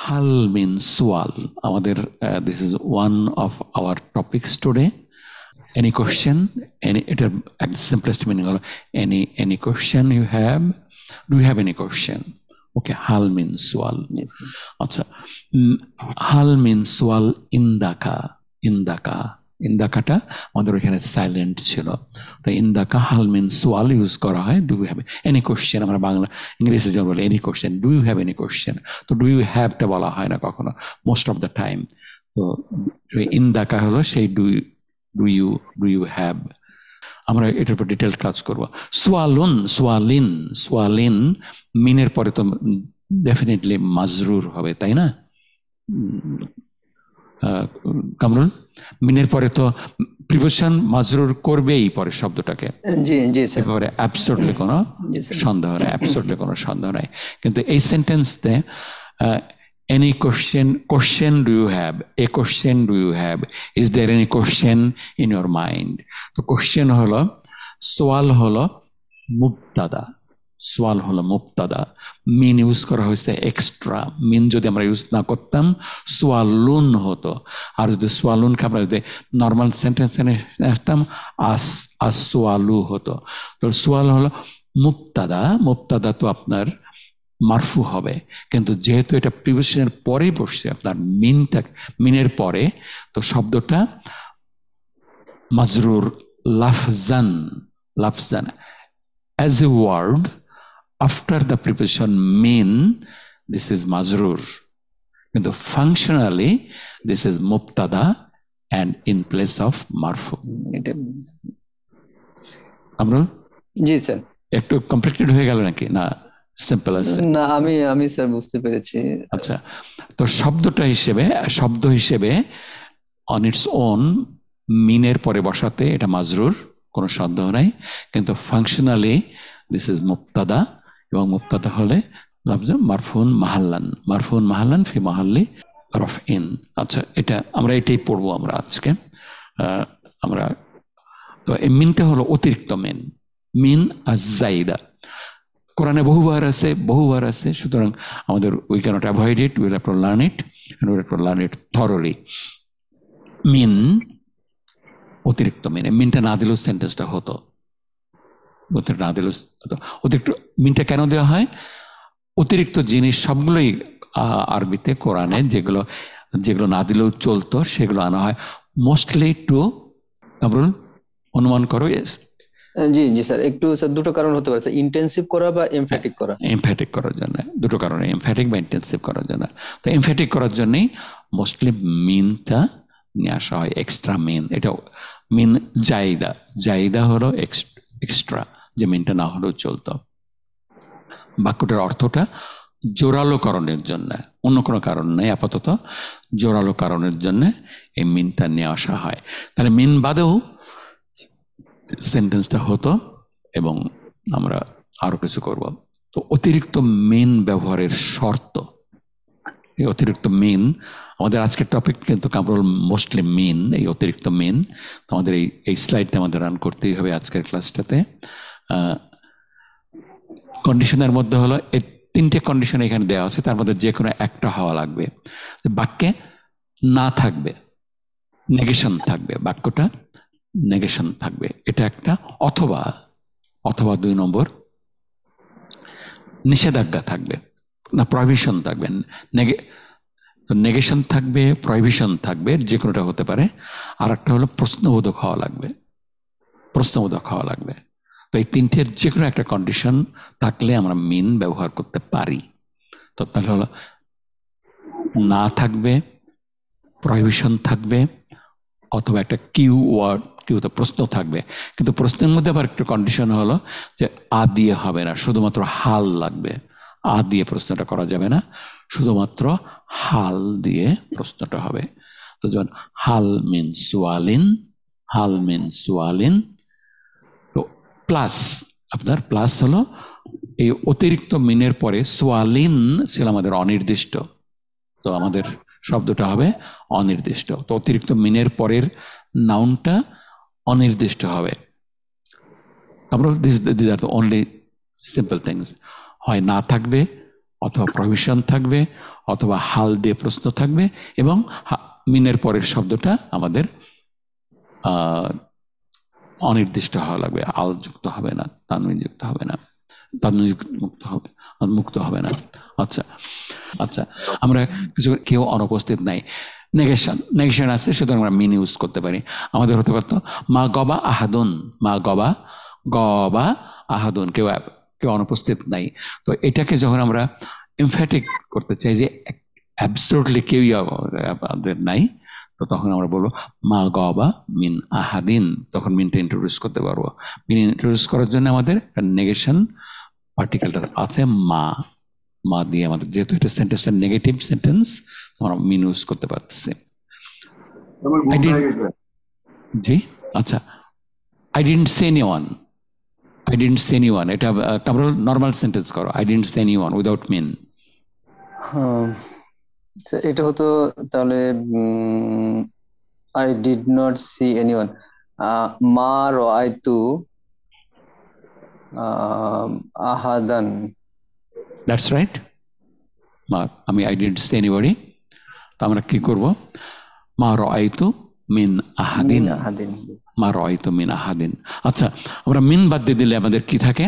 Hal means swal. This is one of our topics today. Any question? At the simplest meaning, any question you have? Do you have any question? Okay, hal means swal. Yes. Acha. Hal means swal indaka. ইন্দাকাটা আমাদের ওখানে silent ছিল, তো ইন্দাকা হাল মিন সোয়াল use করা হয়। Do you have any question, আমরা বাংলা ইংরেজি যেমন বলি any question, do you have any question, তো ডু ইউ হ্যাভটা বলা হয় না কখনো, মোস্ট অফ দ্য টাইম। তো ইন্দাকা হলো সেই ডু ইউ হ্যাভ। আমরা এটার উপর ডিটেলস কাজ করবো। সোয়ালিন মিনের পরে তো ডেফিনেটলি মাজরুর হবে, তাই না কামরুল? মিনের পরে তো প্রিপোজিশন মাজরুর করবেই পরে শব্দটাকে, একেবারে অ্যাবসলিউটলি কোনো সন্দেহ নেই, অ্যাবসলিউটলি কোনো সন্দেহ নাই। কিন্তু এই সেন্টেন্সতে any question do you have, a question do you have, is there any question in your mind? তো কোশ্চেন হলো, সোয়াল হলো মুবতাদা, মিন ইউজ করা হয়েছে এক্সট্রা। মিন যদি আমরা ইউজ না করতাম সোয়ালুন হতো, আর যদি সোয়ালুনকে আমরা যদি নর্মাল সেন্টেন্সে আসতাম আসওয়ালু হতো। তো সোয়াল হলো মুবতাদা তো আপনার মারফু হবে, কিন্তু যেহেতু এটা প্রিপোজিশনের পরেই বসছে আপনার মিনের পরে, তো শব্দটা মাজরুর লাফজান as a word after the preposition min, this is মাজরুর, কিন্তু functionally this is mubtada and in place of marfu. আমরা জি স্যার, একটু কমপ্লিকেটেড হয়ে গেল নাকি না সিম্পল আছে? না, আমি স্যার বুঝতে পেরেছি। আচ্ছা, তো শব্দ হিসেবে অন ইটস ওন মিনের পরে বসাতে এটা মাজরুর, কোনো সন্দেহ নাই, কিন্তু ফাংশনালি দিস ইজ মুবতাদা, এবং মুবতাদা হলে মারফুন মাহাল্লান ফি মাহাল্লি রফইন। আচ্ছা, এটাই পড়বো আমরা আজকে। আমরা তো এই মিনটা হলো অতিরিক্ত মিন আজ-জাইদা। কোরআনে বহুবার আছে, সুতরাং আমাদের we cannot avoid it, will have to learn it and will have to learn it thoroughly. Mean অতিরিক্ত মিনটা না দিলেও সেন্টেন্সটা হতো, অতিরিক্ত মিনটা কেন দেওয়া হয়? অতিরিক্ত জিনিস সবগুলোই আরবিতে কোরআনে যেগুলো না দিলেও চলতো সেগুলো আনা হয় মোস্টলি টু, কামরুল অনুমান করো। জি স্যার, একটু স্যার দুটো কারণ হতে পারে, ইন্টেনসিভ করা বা এমফ্যাটিক করা। এমফ্যাটিক করার জন্য দুটো কারণে, এমফ্যাটিক বা ইন্টেনসিভ করার জন্য। তো এমফ্যাটিক করার জন্যই মোস্টলি মিনটা নিয়ে আসা হয়, এক্সট্রা মিন। এটা মিন জাইদা হলো এক্সট্রা, যে মিনটা না হলেও চলতো। বাক্যটার অর্থটা জোরালো কারণের জন্য, অন্য কোনো কারণ নেই, আপাতত জোরালো কারণের জন্য এই মিনটা নিয়ে আসা হয়। তাহলে মিন বাদেও সেন্টেন্সটা হতো, এবং আমরা আরো কিছু করব। তো অতিরিক্ত মিন ব্যবহারের শর্ত, এই অতিরিক্ত মিন আমাদের আজকের টপিক, কিন্তু কামরুল মোস্টলি মিন, এই অতিরিক্ত মিন। তো আমাদের এই স্লাইডটা আমাদের রান করতেই হবে আজকের ক্লাসটাতে। কন্ডিশনের মধ্যে হলো এই তিনটে কন্ডিশন এখানে দেওয়া আছে, তার মধ্যে যে কোনো একটা হওয়া লাগবে। বাক্যে না থাকবে, নেগেশন থাকবে, বাক্যটা নেগেশন থাকবে, এটা একটা। অথবা 2 নম্বর নিষেধাজ্ঞা থাকবে, না প্রহিবিশন থাকবে। নেগেশন থাকবে, প্রহিবিশন থাকবে, যে কোনোটা হতে পারে। আর একটা হলো প্রশ্নবোধক হওয়া লাগবে। তো এই তিনটের যে কোনো একটা কন্ডিশন থাকলে আমরা মিন ব্যবহার করতে পারি। তো তাহলে হলো না থাকবে, প্রহিবিশন থাকবে, অথবা একটা কিউতে প্রশ্ন থাকবে। কিন্তু প্রশ্নের মধ্যে আবার একটা কন্ডিশন হলো যে আ দিয়ে হবে না, শুধুমাত্র হাল লাগবে। আ দিয়ে প্রশ্নটা করা যাবে না, শুধুমাত্র হাল দিয়ে প্রশ্নটা হবে। তো যেমন হাল মিন সুয়ালিন, তো আপনার প্লাস হলো এই অতিরিক্ত মিনের পরে সোয়ালিন ছিল আমাদের অনির্দিষ্ট, তো আমাদের শব্দটা হবে অনির্দিষ্ট। তো অতিরিক্ত মিনের পরের নাউনটা অনির্দিষ্ট হবে। আমরা this are the only simple things, হয় না থাকবে, অথবা প্রহিবিশন থাকবে, অথবা হাল দিয়ে প্রশ্ন থাকবে, এবং মিনের পরের শব্দটা আমাদের অনির্দিষ্ট হওয়া লাগবে, আল যুক্ত হবে না, তানবিন যুক্ত হবে না, তানবিন মুক্ত হবে না। আচ্ছা আচ্ছা, আমরা কিছু কেউ অনুপস্থিত নাই, নেগেশন আছে, সুতরাং আমরা মিন ইউজ করতে পারি। আমাদের হতে পারতো মা গবা আহাদুন, মা গবা গবা আহাদুন, কেউ কেউ অনুপস্থিত নাই। তো এটাকে যখন আমরা এমফ্যাটিক করতে চাই যে অ্যাবসলিউটলি কেউই আমাদের নাই, তো তখন আমরা বলবো মা গবা মিন আহাদিন, তখন মিনটা ইন্ট্রোডিউস করতে পারবো। মিন ইন্ট্রোডিউস করার জন্য আমাদের নেগেশন পার্টিকেলটা আছে মা, মা দিয়ে আমাদের, যেহেতু এটা সেন্টেন্সটা নেগেটিভ সেন্টেন্স, আমরা মিন ইউজ করতে পারতেছি। জি আচ্ছা, I didn't say anyone, I didn't see anyone. এটা কামরুল নরমাল সেন্টেন্স করো, I didn't see anyone without mean. এটা হতো তাহলে I did not see anyone. মা রাআইতু আহাদান। That's right. আমি I didn't see anybody. তো আমরা কি করব? মা রাআইতু মিন আহাদিন, মা রাআইতু মিন আহাদিন। আচ্ছা, আমরা মিন বাদ দিয়ে দিলে আমাদের কি থাকে?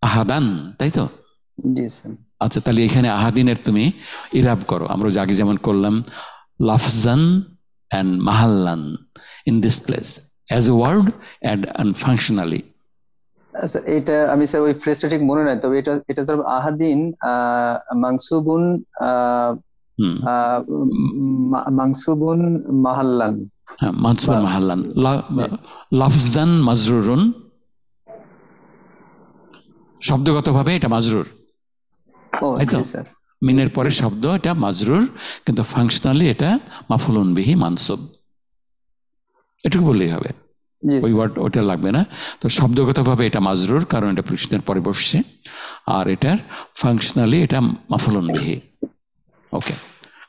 আহাদান, তাই তো? জি স্যার। আচ্ছা, তাহলে এখানে আহাদিনের তুমি ইরাব করো, আমরা আগে যেমন করলাম লাফজান and mahallan in this place as a word and functionally. আচ্ছা, এটা আমি স্যার ওই ফ্রেজটা ঠিক মনে নাই, তবে এটা স্যার আহাদিন মানসুবুন মানসুবুন মাহাল্লান, মানসুবুন মাহাল্লান, লাফজান মাজরুরুন, শব্দগতভাবে এটা মাজরুর, তাই তো? মিনের পরে শব্দ এটা মাজরুর, কিন্তু ফাংশনালি এটা মাফুলুন বিহি মানসুব, এটুকু বললেই হবে, ওই ওয়ার্ড ওটা লাগবে না। তো শব্দগতভাবে এটা মাজরুর, কারণ এটা প্রশ্নের পরে বসছে, আর এটার ফাংশনালি এটা মাফুলুন বিহি। ওকে,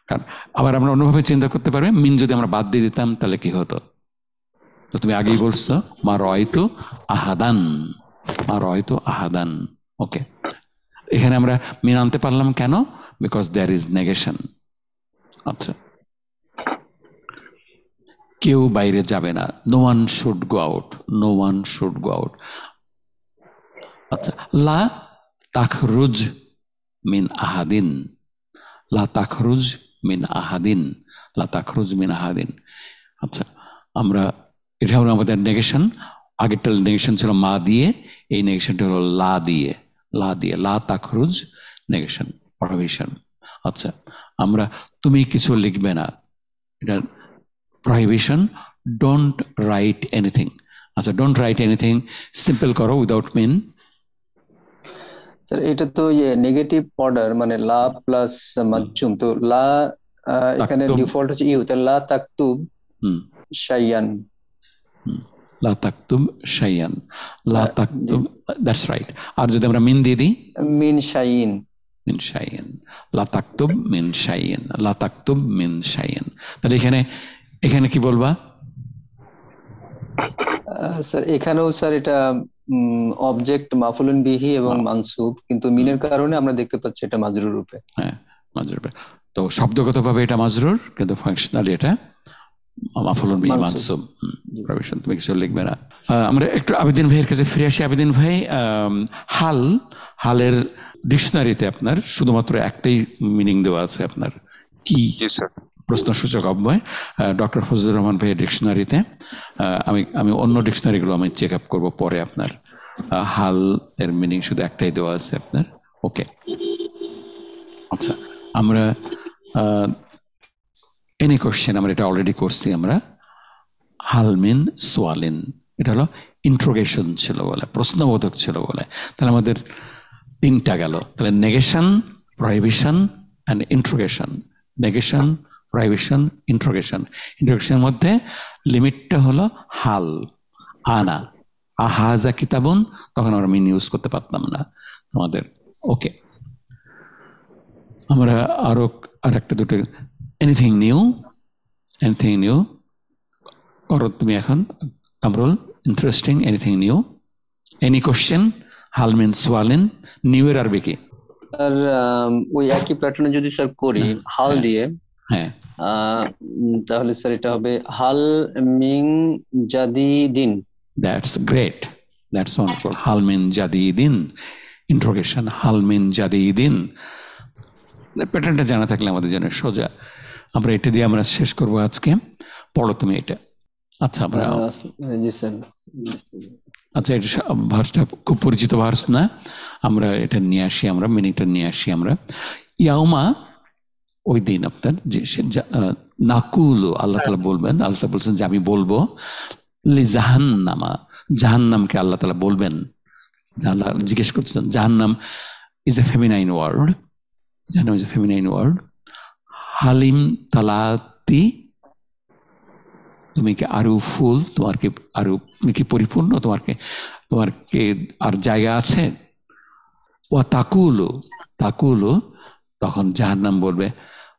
কারণ আবার আমরা অন্যভাবে চিন্তা করতে পারবে, মিন যদি আমরা বাদ দিয়ে দিতাম তাহলে কি হতো? তো তুমি আগেই বলছো মা রাআইতু আহাদান, মা রাআইতু আহাদান। ওকে, এখানে আমরা মিন আনতে পারলাম কেন? Because there is negation. আচ্ছা, কেউ বাইরে যাবে না, no one should go out, no one should go out. আচ্ছা, লা তাখরুজ মিন আহাদিন, লা তাখরুজ মিন আহাদিন, লা তাখরুজ মিন আহাদিন। আচ্ছা, আমরা এটা হলো আমাদের নেগেশন, আগেরটা নেগেশন ছিল মা দিয়ে, এই নেগেশনটা হলো লা দিয়ে, লা দিয়ে, লা তাখরুজ নেগেশন, প্রহিবিশন। আচ্ছা, আমরা তুমি কিছু লিখবে না, এটা প্রহিবিশন, ডোন্ট রাইট এনিথিং। আচ্ছা, ডোন্ট রাইট এনিথিং সিম্পল করো উইদাউট মিন। স্যার এটা তো নেগেটিভ অর্ডার, মানে লা প্লাস মাজজুম, তো লা এখানে ডিফল্ট হচ্ছে ইউ, তাহলে লা তাকতুব শাইয়ান, লা তাকতুব শাইয়ান, লা তাকতুব, দ্যাটস রাইট। আর যদি আমরা মিন দিয়ে দিই, মিন শাইইন, মিন শাইইন, লা তাকতুব মিন শাইইন, লা তাকতুব মিন শাইইন। তাহলে এখানে কি বলবা? স্যার এখানেও স্যার এটা অবজেক্ট মাফুলুন বিহি এবং মানসুব, কিন্তু মিনের কারণে আমরা দেখতে পাচ্ছি এটা মাজরুর রূপে। হ্যাঁ, মাজরুর রূপে। তো শব্দগতভাবে এটা মাজরুর, কিন্তু ফাংশনালি এটা মাফুলুন বিহি মানসুব। প্রভিশন, তুমি কিছু লিখবে না। আমরা একটু আবেদিন ভাইয়ের কাছে ফিরে আসি। আবেদিন ভাই, হালের ডিকশনারিতে আপনার শুধুমাত্র একটাই মিনিং দেওয়া আছে, আপনার কি? প্রশ্নসূচক অব্যয়। ডক্টর ফজলুর রহমান ভাইয়ের ডিকশনারিতে, আমি অন্য ডিকশনারিগুলো আমি চেক আপ করবো পরে। আপনার হাল এর মিনিং শুধু একটাই দেওয়া আছে আপনার। ওকে, আচ্ছা, আমরা এনি কোশ্চেন, আমরা এটা অলরেডি করছি। আমরা হাল মিন সোয়ালিন, এটা হলো ইন্ট্রোগেশন ছিল বলে, প্রশ্নবোধক ছিল বলে। তাহলে আমাদের তিনটা গেল। তাহলে negation, prohibition and interrogation. Negation, prohibition, interrogation. ইন্ট্রোগেশনের মধ্যে লিমিটটা হলো হাল, আনা, আহাজা কিতাবুন, তখন আমরা মিন ইউজ করতে পারতাম না আমাদের। ওকে, আমরা আর একটা দুটো, এনিথিং নিউ, এনিথিং নিউ করো তুমি এখন Kamrul. Interesting, anything new, any question, হাল মিন সোয়ালিন, নিউ এর আরবি কি? আর ওই একই প্যাটার্নে যদি স্যার করি হাল দিয়ে, হ্যাঁ, তাহলে স্যার এটা হবে হাল মিং জাদিদিন। That's great, that's wonderful. হাল মিন জাদিদিন, ইন্ট্রোগেশন, হাল মিন জাদিদিন। প্যাটার্নটা জানা থাকলে আমাদের জন্য সোজা। আমরা এটা দিয়ে আমরা শেষ করবো আজকে। পড়ো তুমি এটা। আচ্ছা, আমরা জি স্যার। আচ্ছা, এটা ভার্সটা খুব পরিচিত ভার্স না, আমরা এটা নিয়ে আসি, আমরা মিনিংটা নিয়ে আসি আমরা। ইয়াউমা, ওই দিন আপনার যে নাকুলু, আল্লাহ তাআলা বলবেন, আল্লাহ তাআলা বলছেন যে আমি বলবো, লি জাহান্নামা, জাহান্নামকে আল্লাহ তাআলা বলবেন। আল্লাহ জিজ্ঞেস করছেন, জাহান্নাম ইজ এ ফেমিনাইন ওয়ার্ড, জাহান্নাম ইজ এ ফেমিনাইন ওয়ার্ড। হালিম তালাতি, তুমি কি আরো ফুল, তোমার কি আরো, তুমি কি পরিপূর্ণ, তোমার কি আর জায়গা আছে? ও তাকুলু, তাকুলু, তখন জাহান্নাম বলবে,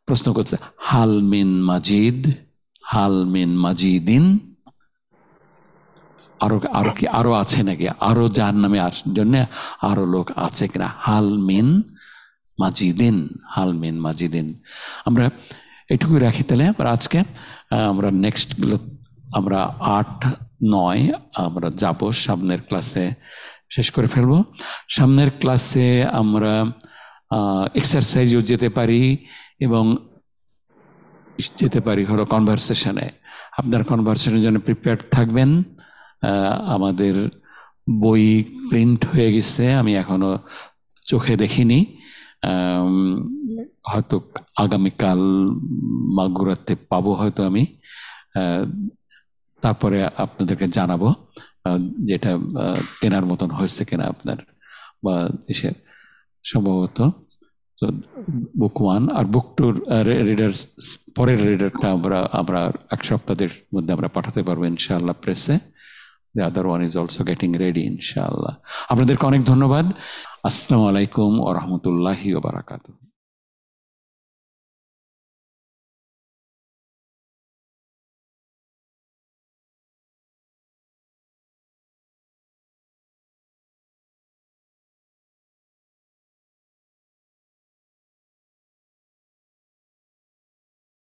প্রশ্ন করছে, হাল মিন মাজিদ, হাল মিন মাজিদিন, আরো কি আরো আছে নাকি, আরো জাহান্নামে জন্য আরো লোক আছে কিনা? হাল মিন মাজিদিন, হাল মিন মাজিদিন। আমরা এটুকু রাখি তাহলে। আজকে আমরা নেক্সট গুলো আমরা 8, 9 আমরা যাব, সামনের ক্লাসে শেষ করে ফেলবো। সামনের ক্লাসে আমরা এক্সারসাইজও যেতে পারি এবং যেতে পারি হলো কনভারসেশনে। আপনার কনভারসেশনের জন্য প্রিপেয়ার্ড থাকবেন। আমাদের বই প্রিন্ট হয়ে গেছে, আমি এখনো চোখে দেখিনি, হয়তো আগামীকাল মাগুরাতে পাবো হয়তো আমি। তারপরে আপনাদেরকে জানাবো যেটা কেনার মতন হয়েছে কিনা আপনার বা দেশের, সম্ভবত। বুক 1 আর বুক 2 রিডার, পরের রিডারটা আমরা 1 সপ্তাহের মধ্যে আমরা পাঠাতে পারবো ইনশাআল্লাহ প্রেসে। The other one is also getting ready ইনশাআল্লাহ। আপনাদেরকে অনেক ধন্যবাদ। আসসালামু আলাইকুম ওয়া রাহমাতুল্লাহি ওয়া বারাকাতুহু।